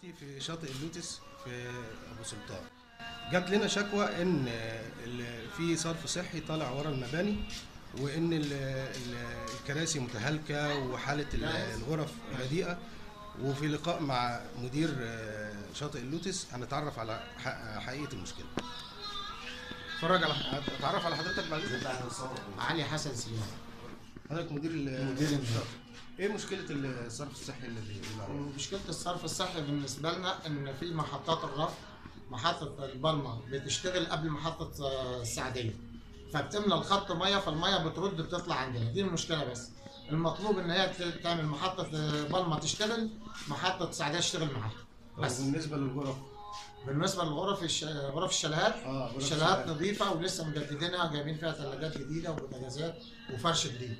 دلوقتي في شاطئ اللوتس في ابو سلطان. جات لنا شكوى ان في صرف صحي طالع ورا المباني، وان الكراسي متهالكه وحاله الغرف رديئه. وفي لقاء مع مدير شاطئ اللوتس هنتعرف على حقيقه المشكله. اتعرف على حضرتك بعد اذنك. علي حسن سليمان. حضرتك مدير الشاطئ. ايه مشكله الصرف الصحي اللي مشكله الصرف الصحي بالنسبه لنا ان في محطات الرفع، محطه البلمه بتشتغل قبل محطه السعديه، فبتملى الخط ميه، فالميه بترد بتطلع عندنا. دي المشكله. بس المطلوب ان هي تعمل محطه بلمه تشتغل، محطه السعديه تشتغل معاها. بس بالنسبه للغرف، بالنسبه للغرف غرف الشاليهات، الشاليهات نظيفه ولسه مجددينها، جايبين فيها ثلاجات جديده وبوتاجازات وفرش جديد.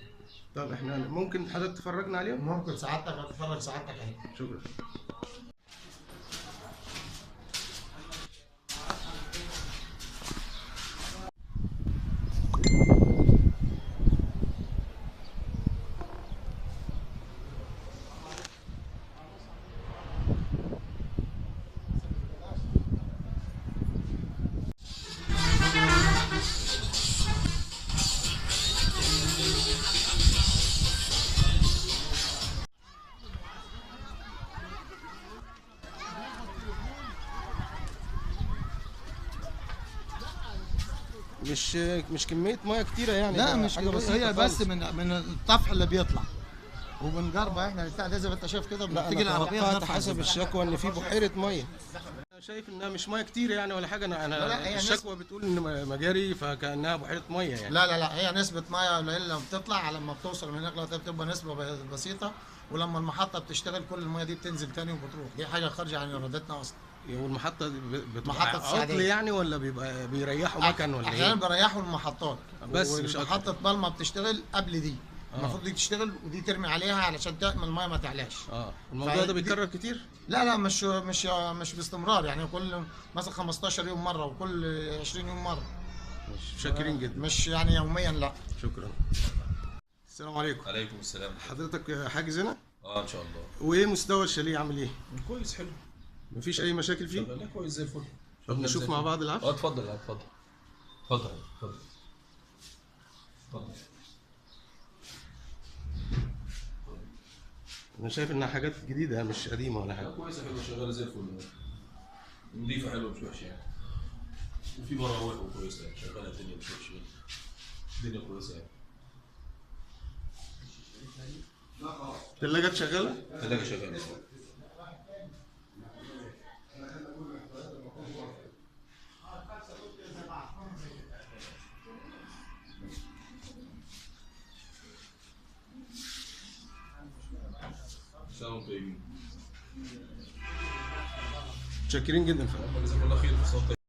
طب احنا ممكن حضرتك تفرجنا عليهم؟ ممكن سعادتك هتتفرج سعادتك اهي. شكرا. مش كميه ميه كتيره يعني. لا مش حاجه بسيطه، هي بس من الطفح اللي بيطلع وبنجربها احنا بتاع ده زي ما انت شايف كده. بتيجي العربيه حسب الشكوى ان في بحيره ميه. انا شايف انها مش ميه كتير يعني ولا حاجه. انا الشكوى بتقول ان مجاري فكانها بحيره ميه يعني. لا هي نسبه ميه قليله لما بتطلع، لما بتوصل من هناك بتبقى نسبه بسيطه، ولما المحطه بتشتغل كل الميه دي بتنزل تاني وبتروح. دي حاجه خارجه عن ارادتنا اصلا. والمحطه محطه عطل يعني ولا بيبقى بيريحوا مكان ولا احيانا بيريحوا المحطات بس مش محطه بلمه بتشتغل قبل دي. المفروض دي تشتغل ودي ترمي عليها علشان تأمن الميه ما تعلاش. الموضوع ده بيتكرر كتير؟ لا مش باستمرار يعني. كل مثلا 15 يوم مره وكل 20 يوم مره. شاكرين جدا. مش يعني يوميا لا. شكرا. السلام عليكم. عليكم السلام. حضرتك حاجز هنا؟ ان شاء الله. وايه مستوى الشاليه عامل ايه؟ كويس حلو. مفيش اي مشاكل فيه؟ لا كويس زي الفل. طب نشوف مع بعض العفش؟ اتفضل اتفضل. اتفضل اتفضل. اتفضل. انا شايف انها حاجات جديده مش قديمه ولا حاجه. كويسه حلوه شغاله زي الفل. نظيفه حلوه مش وحشه يعني. وفي مراوح وكويسه يعني شغاله الدنيا مش وحشه. الدنيا كويسه يعني. الثلاجات شغاله؟ الثلاجه شغاله. سلام طيبين. متشكرين جدا فندم. جزاكم الله خير في الصوت.